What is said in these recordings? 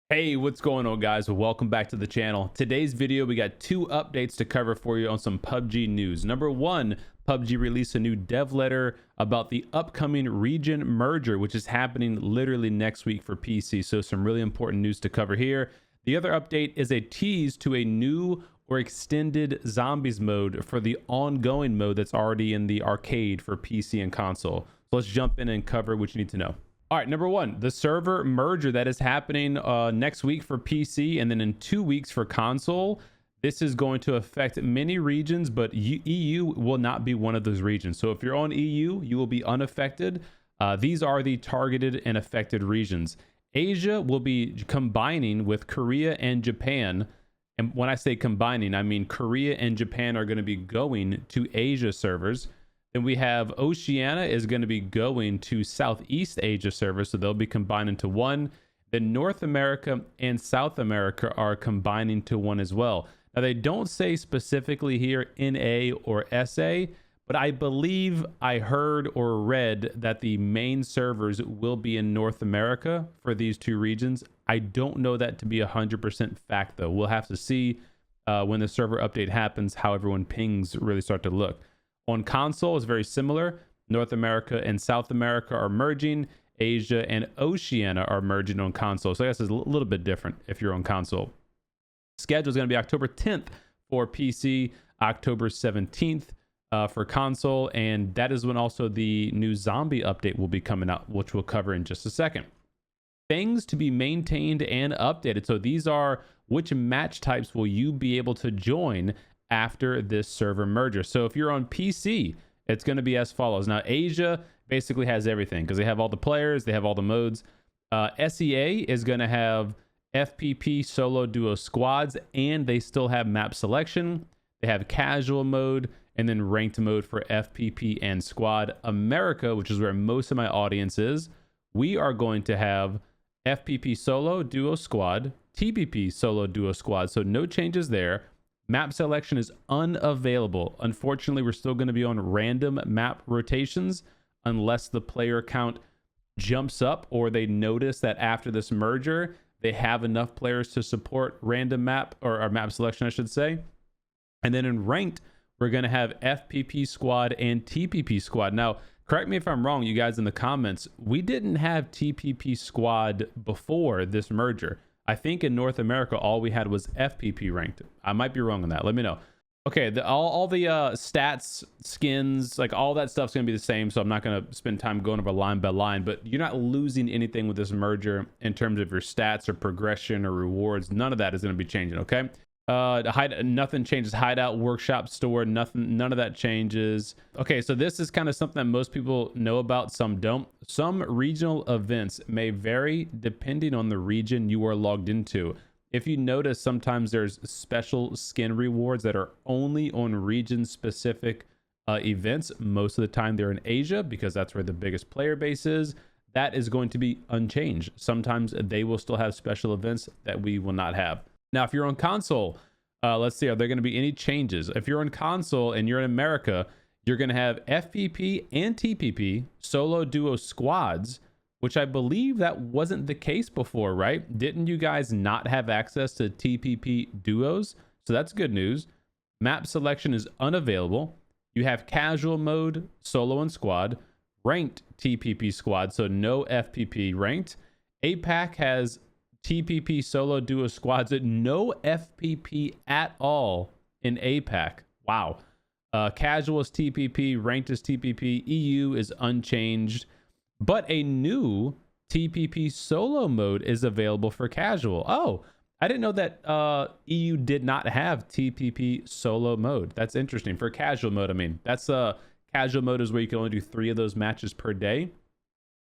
Hey, what's going on, guys? Welcome back to the channel. Today's video, we got two updates to cover for you on some PUBG news. Number one, PUBG released a new dev letter about the upcoming region merger, which is happening literally next week for PC. So some really important news to cover here. The other update is a tease to a new or extended zombies mode for the ongoing mode that's already in the arcade for PC and console. So let's jump in and cover what you need to know. All right, number one, the server merger that is happening next week for PC and then in 2 weeks for console. This is going to affect many regions, but EU will not be one of those regions. So if you're on EU, you will be unaffected. These are the targeted and affected regions. Asia will be combining with Korea and Japan. And when I say combining, I mean Korea and Japan are going to be going to Asia servers. Then we have Oceania is going to be going to Southeast Asia servers, so they'll be combined into one. Then North America and South America are combining to one as well. Now, they don't say specifically here NA or SA, but I believe I heard or read that the main servers will be in North America for these two regions. I don't know that to be 100% fact, though. We'll have to see when the server update happens how everyone pings really start to look. On console, it's very similar. North America and South America are merging. Asia and Oceania are merging on console. So I guess it's a little bit different if you're on console. Schedule is going to be October 10th for PC, October 17th for console. And that is when also the new zombie update will be coming out, which we'll cover in just a second. Things to be maintained and updated. So these are which match types will you be able to join after this server merger. So if you're on PC, it's going to be as follows. Now, Asia basically has everything because they have all the players, they have all the modes. SEA is going to have FPP, solo, duo, squads, and they still have map selection. They have casual mode and then ranked mode for FPP and squad. America, which is where most of my audience is, we are going to have FPP, solo, duo, squad, TPP, solo, duo, squad. So no changes there. Map selection is unavailable. Unfortunately, we're still going to be on random map rotations unless the player count jumps up or they notice that after this merger, they have enough players to support random map or map selection, I should say. And then in ranked, we're going to have FPP squad and TPP squad. Now, correct me if I'm wrong, you guys in the comments, we didn't have TPP squad before this merger. I think in North America, all we had was FPP ranked. I might be wrong on that. Let me know. Okay, all the stats, skins, like all that stuff's going to be the same, so I'm not going to spend time going over line by line, but you're not losing anything with this merger in terms of your stats or progression or rewards. None of that is going to be changing, okay? Nothing changes. Hideout, workshop, store, none of that changes. Okay, so this is kind of something that most people know about, some don't. Some regional events may vary depending on the region you are logged into. If you notice, sometimes there's special skin rewards that are only on region specific events. Most of the time they're in Asia because that's where the biggest player base is. That is going to be unchanged. Sometimes they will still have special events that we will not have. Now, if you're on console, let's see, are there going to be any changes? If you're on console and you're in America, you're going to have FPP and TPP, solo, duo, squads, which I believe that wasn't the case before, right? Didn't you guys not have access to TPP duos? So that's good news. Map selection is unavailable. You have casual mode, solo and squad, ranked TPP squad, so no FPP ranked. APAC has TPP, solo, duo, squads, no FPP at all in APAC. Wow. Casual is TPP, ranked is TPP, EU is unchanged, but a new TPP solo mode is available for casual. Oh, I didn't know that EU did not have TPP solo mode. That's interesting. For casual mode, I mean, that's casual mode is where you can only do 3 of those matches per day.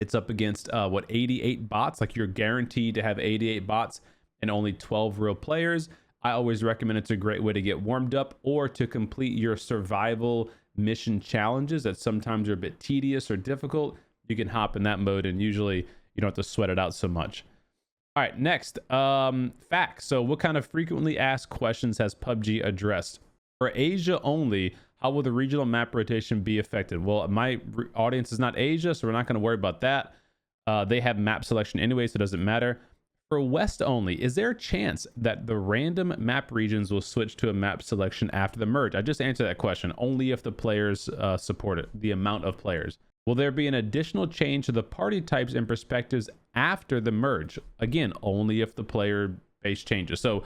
It's up against 88 bots. Like, you're guaranteed to have 88 bots and only 12 real players. I always recommend it's a great way to get warmed up or to complete your survival mission challenges that sometimes are a bit tedious or difficult. You can hop in that mode and usually you don't have to sweat it out so much. All right, next, facts. So what kind of frequently asked questions has PUBG addressed? For Asia only, how will the regional map rotation be affected? Well, my audience is not Asia, so we're not going to worry about that. They have map selection anyway, so it doesn't matter. For West only, is there a chance that the random map regions will switch to a map selection after the merge? I just answered that question. Only if the players support it, the amount of players. Will there be an additional change to the party types and perspectives after the merge? Again, only if the player base changes. So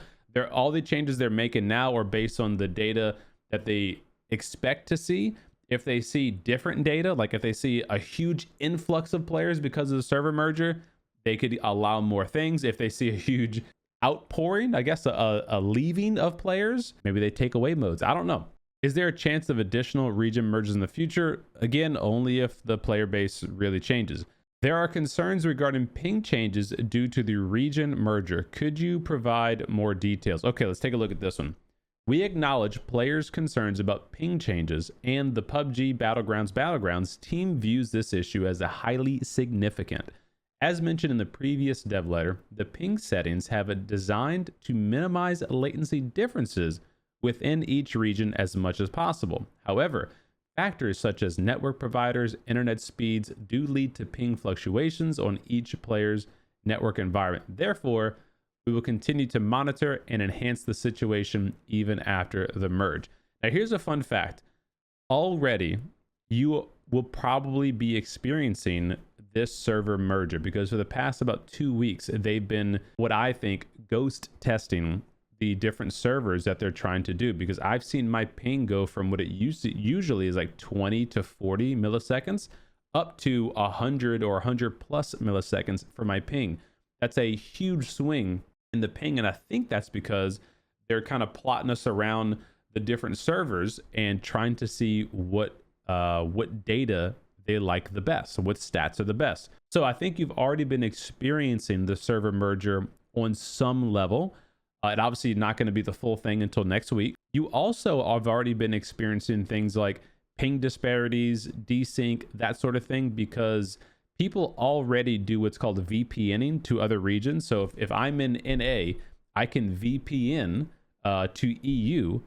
all the changes they're making now are based on the data that they expect to see. If they see different data, like if they see a huge influx of players because of the server merger, they could allow more things. If they see a huge outpouring, I guess a leaving of players, maybe they take away modes. I don't know. Is there a chance of additional region merges in the future? Again, only if the player base really changes. There are concerns regarding ping changes due to the region merger. Could you provide more details? Okay, let's take a look at this one. We acknowledge players' concerns about ping changes, and the PUBG Battlegrounds team views this issue as a highly significant. As mentioned in the previous dev letter, the ping settings have it designed to minimize latency differences within each region as much as possible. However, factors such as network providers, internet speeds do lead to ping fluctuations on each player's network environment. Therefore, we will continue to monitor and enhance the situation even after the merge. Now, here's a fun fact. Already, you will probably be experiencing this server merger because for the past about 2 weeks, they've been, what I think, ghost testing the different servers that they're trying to do, because I've seen my ping go from what it usually is like 20 to 40 milliseconds up to 100 or 100 plus milliseconds for my ping. That's a huge swing in the ping, and I think that's because they're kind of plotting us around the different servers and trying to see what data they like the best, what stats are the best. So I think you've already been experiencing the server merger on some level. It obviously not going to be the full thing until next week. You also have already been experiencing things like ping disparities, desync, that sort of thing, because people already do what's called VPNing to other regions. So if I'm in NA, I can VPN to EU,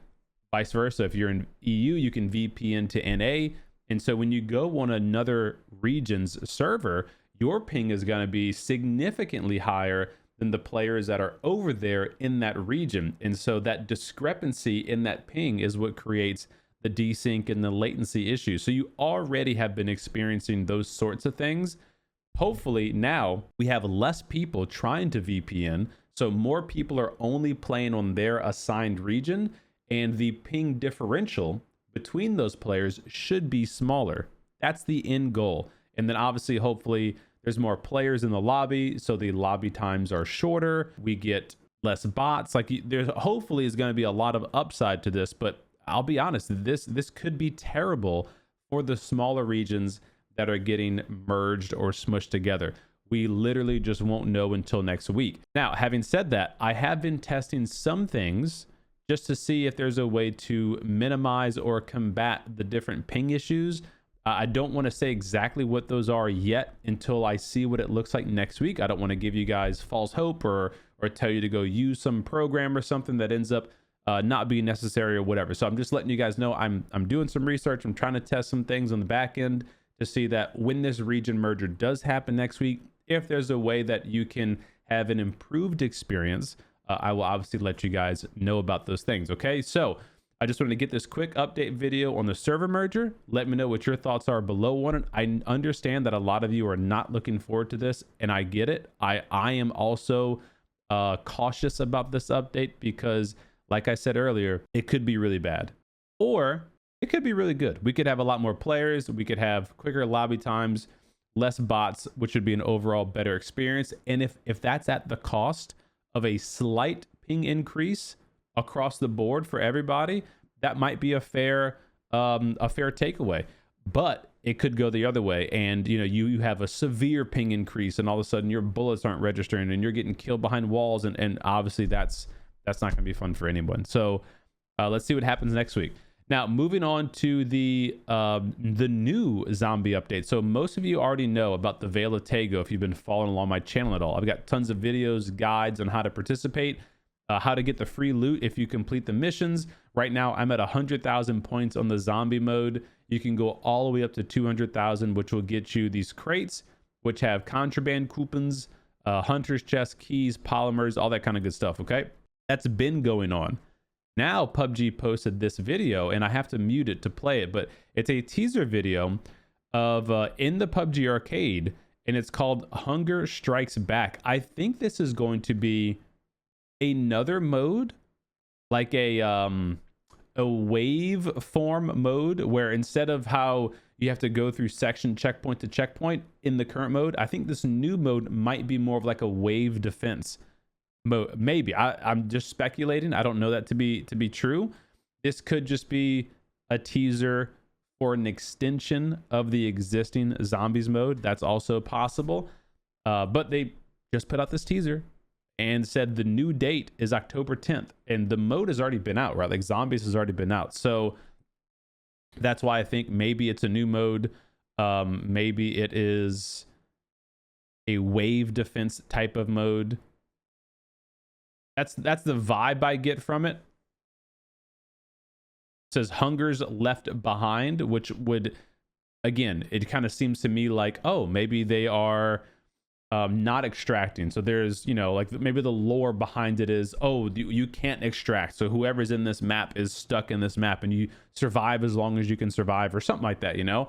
vice versa. If you're in EU, you can VPN to NA. And so when you go on another region's server, your ping is going to be significantly higher than the players that are over there in that region. And so that discrepancy in that ping is what creates the desync and the latency issues. So you already have been experiencing those sorts of things. Hopefully now we have less people trying to VPN, so more people are only playing on their assigned region, and the ping differential between those players should be smaller. That's the end goal. And then obviously, hopefully, there's more players in the lobby, so the lobby times are shorter. We get less bots. Like there's hopefully is going to be a lot of upside to this, but I'll be honest, this could be terrible for the smaller regions that are getting merged or smushed together. We literally just won't know until next week. Now, having said that, I have been testing some things just to see if there's a way to minimize or combat the different ping issues. I don't want to say exactly what those are yet until I see what it looks like next week. I don't want to give you guys false hope or tell you to go use some program or something that ends up not being necessary or whatever. So I'm just letting you guys know I'm doing some research. I'm trying to test some things on the back end to see that when this region merger does happen next week, if there's a way that you can have an improved experience, I will obviously let you guys know about those things. Okay, so I just wanted to get this quick update video on the server merger. Let me know what your thoughts are below on it. I understand that a lot of you are not looking forward to this, and I get it. I am also cautious about this update because, like I said earlier, it could be really bad, or it could be really good. We could have a lot more players. We could have quicker lobby times, less bots, which would be an overall better experience. And if that's at the cost of a slight ping increase across the board for everybody, that might be a fair takeaway. But it could go the other way, and you have a severe ping increase, and all of a sudden your bullets aren't registering, and you're getting killed behind walls, and obviously that's not going to be fun for anyone. So let's see what happens next week. Now, moving on to the new zombie update. So most of you already know about the Veil of Tego if you've been following along my channel at all. I've got tons of videos, guides on how to participate, how to get the free loot if you complete the missions. Right now, I'm at 100,000 points on the zombie mode. You can go all the way up to 200,000, which will get you these crates, which have contraband coupons, hunter's chest, keys, polymers, all that kind of good stuff. Okay, that's been going on. Now PUBG posted this video, and I have to mute it to play it, but it's a teaser video of in the PUBG arcade, and it's called Hunger Strikes Back. I think this is going to be another mode, like a wave form mode, where instead of how you have to go through section checkpoint to checkpoint in the current mode, I think this new mode might be more of like a wave defense mode. Maybe I'm just speculating. I don't know that to be true. This could just be a teaser for an extension of the existing zombies mode. That's also possible. But they just put out this teaser and said the new date is October 10th, and the mode has already been out, right? Like zombies has already been out. So that's why I think maybe it's a new mode. Maybe it is a wave defense type of mode. That's the vibe I get from it. It says Hunger's Left Behind, which would, again, it kind of seems to me like, oh, maybe they are not extracting. So there's, you know, like maybe the lore behind it is, oh, you can't extract, so whoever's in this map is stuck in this map and you survive as long as you can survive, or something like that, you know.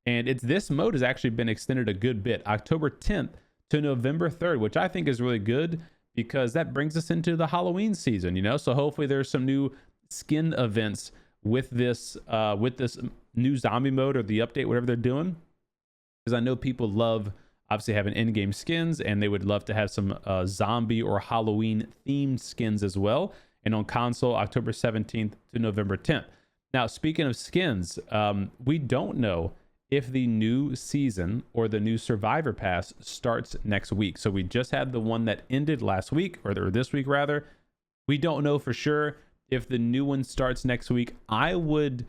And it's, this mode has actually been extended a good bit, October 10th to November 3rd, which I think is really good because that brings us into the Halloween season, you know. So hopefully there's some new skin events with this new zombie mode or the update, whatever they're doing, because I know people love obviously having in-game skins, and they would love to have some zombie or Halloween themed skins as well. And on console, October 17th to November 10th. Now, speaking of skins, we don't know if the new season or the new Survivor Pass starts next week. So we just had the one that ended last week, or this week rather. We don't know for sure if the new one starts next week. I would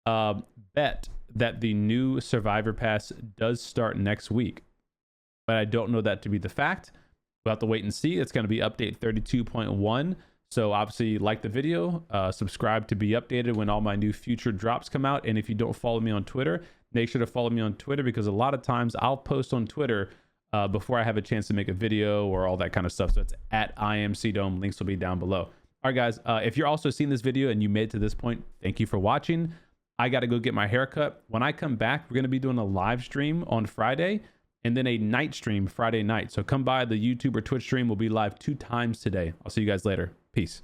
bet that the new Survivor Pass does start next week, but I don't know that to be the fact. We'll have to wait and see. It's going to be update 32.1. So obviously, like the video, subscribe to be updated when all my new future drops come out. And if you don't follow me on Twitter, make sure to follow me on Twitter, because a lot of times I'll post on Twitter before I have a chance to make a video or all that kind of stuff. So it's at IamCDome. Links will be down below. All right, guys, if you're also seeing this video and you made it to this point, thank you for watching. I got to go get my haircut. When I come back, we're going to be doing a live stream on Friday, and then a night stream Friday night. So come by the YouTube or Twitch stream. We'll be live 2 times today. I'll see you guys later. Peace.